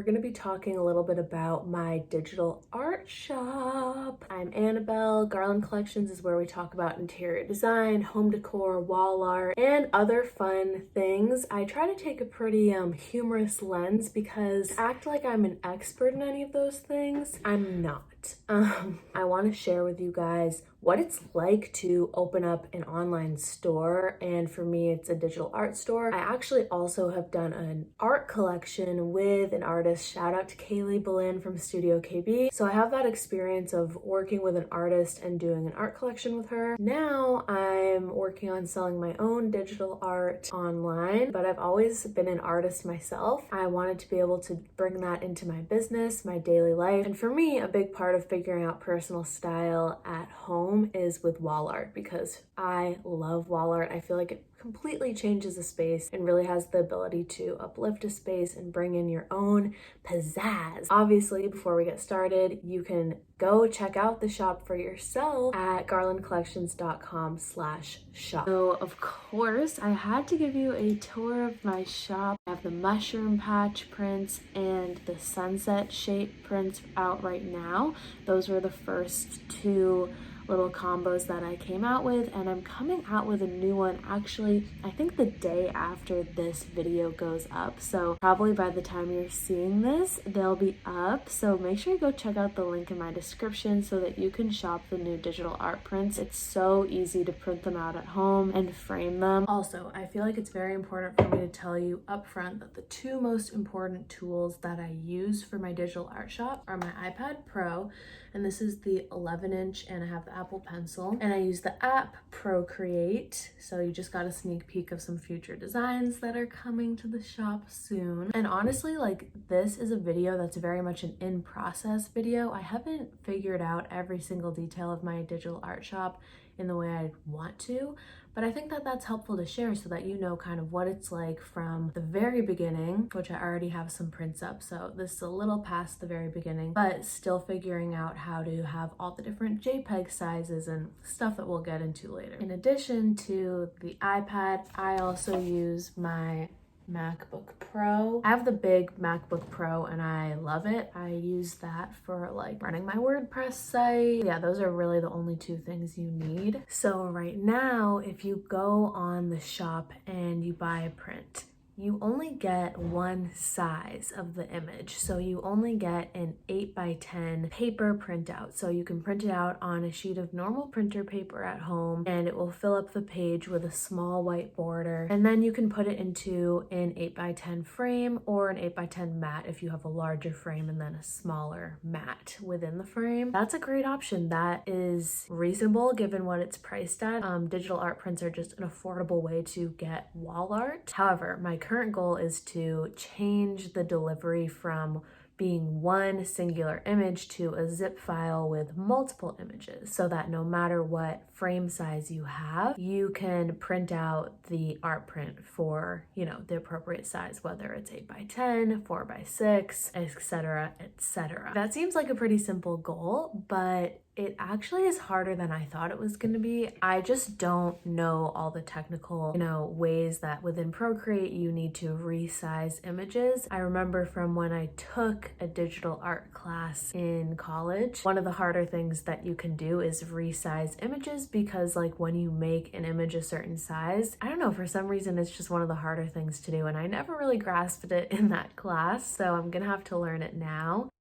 going to be talking a little bit about my digital art shop. I'm Annabelle. Garland Collections is where we talk about interior design, home decor, wall art, and other fun things. I try to take a pretty humorous lens because to act like I'm an expert in any of those things, I'm not. I want to share with you guys what it's like to open up an online store, and for me it's a digital art store. I actually also have done an art collection with an artist. Shout out to Kaylee Boleyn from Studio KB. So I have that experience of working with an artist and doing an art collection with her. Now I'm working on selling my own digital art online, but I've always been an artist myself. I wanted to be able to bring that into my business, my daily life, and for me a big part of figuring out personal style at home is with wall art, because I love wall art. I feel like it completely changes a space and really has the ability to uplift a space and bring in your own pizzazz. Obviously, before we get started, you can go check out the shop for yourself at garlandcollections.com/shop. So of course, I had to give you a tour of my shop. I have the mushroom patch prints and the sunset shape prints out right now. Those were the first two little combos that I came out with, and I'm coming out with a new one actually I think the day after this video goes up, so probably by the time you're seeing this they'll be up. So make sure you go check out the link in my description so that you can shop the new digital art prints. It's so easy to print them out at home and frame them. Also, I feel like it's very important for me to tell you up front that the two most important tools that I use for my digital art shop are my iPad Pro, and this is the 11-inch, and I have the Apple Pencil, and I use the app Procreate. So you just got a sneak peek of some future designs that are coming to the shop soon. And honestly, like, this is a video that's very much an in-process video. I haven't figured out every single detail of my digital art shop in the way I'd want to, but I think that that's helpful to share so that you know kind of what it's like from the very beginning, which I already have some prints up, so this is a little past the very beginning, but still figuring out how to have all the different JPEG sizes and stuff that we'll get into later. In addition to the iPad, I also use my MacBook Pro. I have the big MacBook Pro and I love it. I use that for like running my WordPress site. Yeah, those are really the only two things you need. So right now, if you go on the shop and you buy a print, you only get one size of the image. So you only get an 8x10 paper printout. So you can print it out on a sheet of normal printer paper at home and it will fill up the page with a small white border. And then you can put it into an 8x10 frame or an 8x10 mat if you have a larger frame and then a smaller mat within the frame. That's a great option. That is reasonable given what it's priced at. Digital art prints are just an affordable way to get wall art. However, my current goal is to change the delivery from being one singular image to a zip file with multiple images, so that no matter what frame size you have, you can print out the art print for, you know, the appropriate size, whether it's 8x10, 4x6, etc., etc. That seems like a pretty simple goal, but it actually is harder than I thought it was going to be. I just don't know all the technical, ways that within Procreate you need to resize images. I remember from when I took a digital art class in college, one of the harder things that you can do is resize images, because like when you make an image a certain size, I don't know, for some reason it's just one of the harder things to do, and I never really grasped it in that class, so I'm gonna have to learn it now.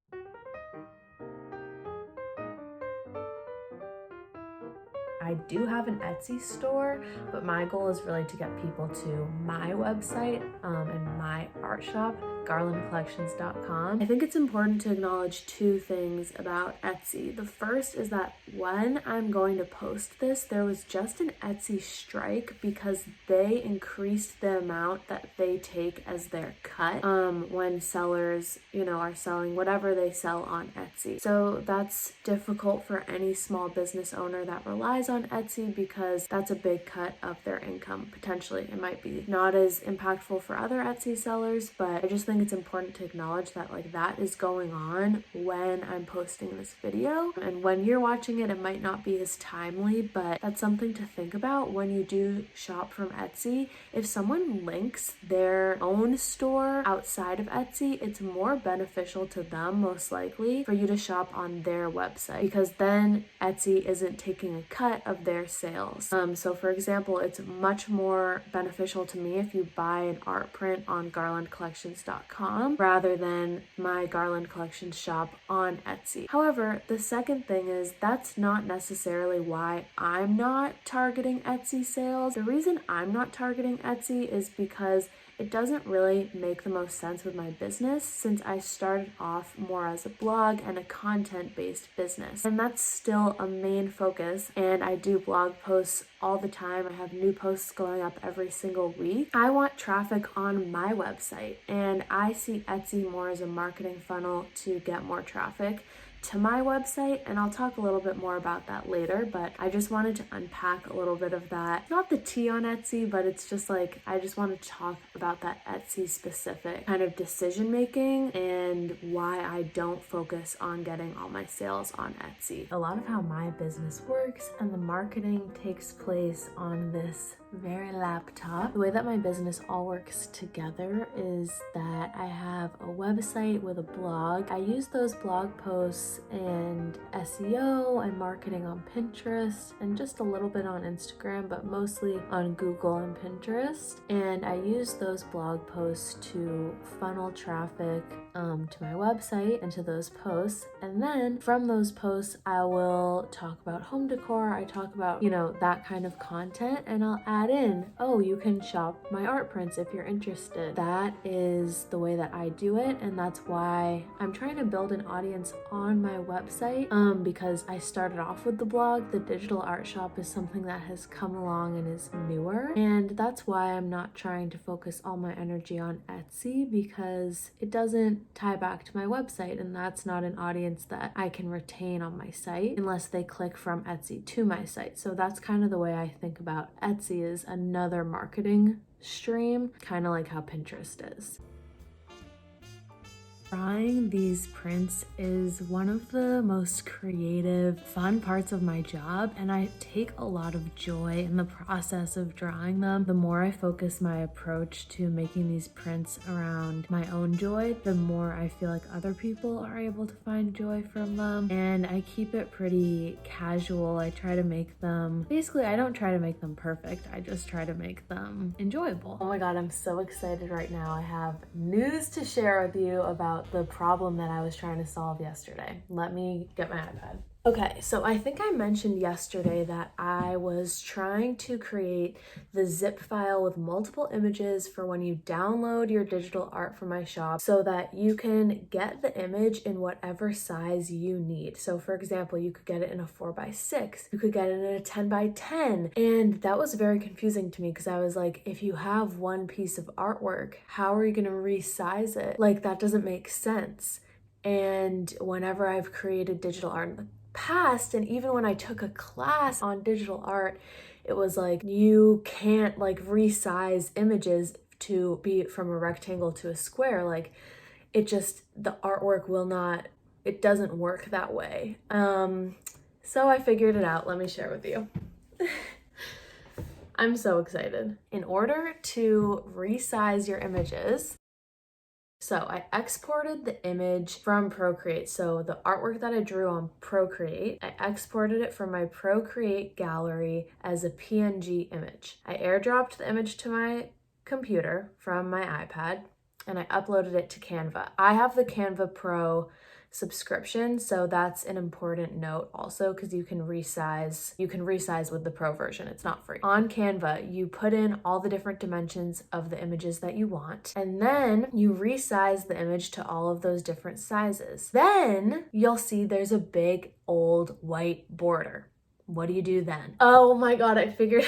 I do have an Etsy store, but my goal is really to get people to my website and my art shop, garlandcollections.com. I think it's important to acknowledge two things about Etsy. The first is that when I'm going to post this, there was just an Etsy strike because they increased the amount that they take as their cut when sellers, are selling whatever they sell on Etsy. So that's difficult for any small business owner that relies on Etsy, because that's a big cut of their income potentially. It might be not as impactful for other Etsy sellers, but I just think think it's important to acknowledge that like that is going on when I'm posting this video. And when you're watching it, it might not be as timely, but that's something to think about when you do shop from Etsy. If someone links their own store outside of Etsy, it's more beneficial to them, most likely, for you to shop on their website, because then Etsy isn't taking a cut of their sales. So for example, it's much more beneficial to me if you buy an art print on garlandcollections.com rather than my Garland Collections shop on Etsy. However, the second thing is that's not necessarily why I'm not targeting Etsy sales. The reason I'm not targeting Etsy is because it doesn't really make the most sense with my business, since I started off more as a blog and a content-based business. And that's still a main focus, and I do blog posts all the time. I have new posts going up every single week. I want traffic on my website, and I see Etsy more as a marketing funnel to get more traffic to my website, and I'll talk a little bit more about that later, but I just wanted to unpack a little bit of that. Not the tea on Etsy, but it's just like, I just wanted to talk about that Etsy specific kind of decision making and why I don't focus on getting all my sales on Etsy. A lot of how my business works and the marketing takes place on this very laptop. The way that my business all works together is that I have a website with a blog. I use those blog posts and SEO and marketing on Pinterest and just a little bit on Instagram, but mostly on Google and Pinterest. And I use those blog posts to funnel traffic to my website and to those posts. And then from those posts, I will talk about home decor. I talk about, you know, that kind of content, and I'll add in, oh, you can shop my art prints if you're interested. That is the way that I do it, and that's why I'm trying to build an audience on my website, because I started off with the blog. The digital art shop is something that has come along and is newer, and that's why I'm not trying to focus all my energy on Etsy, because it doesn't tie back to my website, and that's not an audience that I can retain on my site unless they click from Etsy to my site. So that's kind of the way I think about Etsy, is another marketing stream, kind of like how Pinterest is. Drawing these prints is one of the most creative, fun parts of my job, and I take a lot of joy in the process of drawing them. The more I focus my approach to making these prints around my own joy, the more I feel like other people are able to find joy from them, and I keep it pretty casual. I try to make them, basically I don't try to make them perfect, I just try to make them enjoyable. Oh my god, I'm so excited right now. I have news to share with you about the problem that I was trying to solve yesterday. Let me get my iPad. Okay, so I think I mentioned yesterday that I was trying to create the zip file with multiple images for when you download your digital art from my shop, so that you can get the image in whatever size you need. So for example, you could get it in a 4x6, you could get it in a 10x10, and that was very confusing to me because I was like, if you have one piece of artwork, how are you going to resize it? Like, that doesn't make sense. And whenever I've created digital art in the past, and even when I took a class on digital art, it was like, you can't like resize images to be from a rectangle to a square. Like, it just, the artwork will not, it doesn't work that way. So I figured it out. Let me share with you. I'm so excited. In order to resize your images, so I exported the image from Procreate. So the artwork that I drew on Procreate, I exported it from my Procreate gallery as a PNG image. I airdropped the image to my computer from my iPad, and I uploaded it to Canva. I have the Canva Pro subscription, so that's an important note also, because you can resize with the Pro version. It's not free. On Canva, you put in all the different dimensions of the images that you want, and then you resize the image to all of those different sizes. Then you'll see there's a big old white border. What do you do then? Oh my god, I figured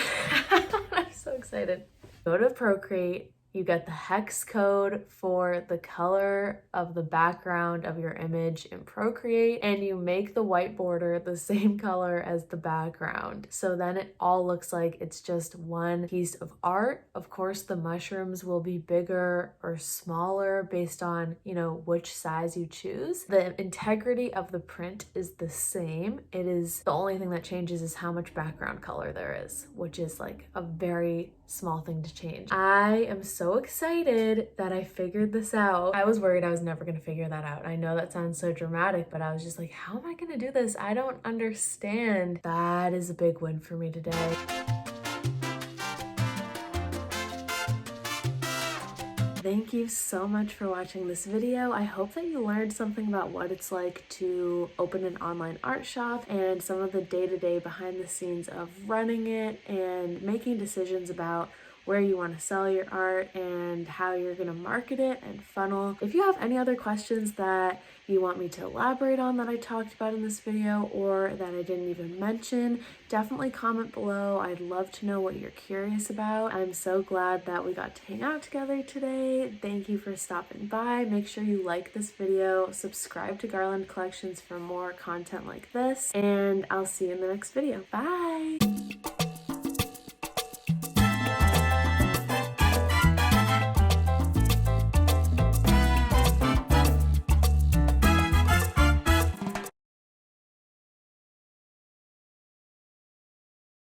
I'm so excited. Go to Procreate, You get the hex code for the color of the background of your image in Procreate, and you make the white border the same color as the background. So then it all looks like it's just one piece of art. Of course, the mushrooms will be bigger or smaller based on, which size you choose. The integrity of the print is the same. It is the only thing that changes is how much background color there is, which is like a very small thing to change. I am so excited that I figured this out. I was worried I was never gonna figure that out. I know that sounds so dramatic, but I was just like, how am I gonna do this? I don't understand. That is a big win for me today. Thank you so much for watching this video. I hope that you learned something about what it's like to open an online art shop and some of the day-to-day behind the scenes of running it and making decisions about where you want to sell your art and how you're going to market it and funnel. If you have any other questions that you want me to elaborate on that I talked about in this video or that I didn't even mention, definitely comment below. I'd love to know what you're curious about. I'm so glad that we got to hang out together today. Thank you for stopping by. Make sure you like this video, subscribe to Garland Collections for more content like this, and I'll see you in the next video. Bye!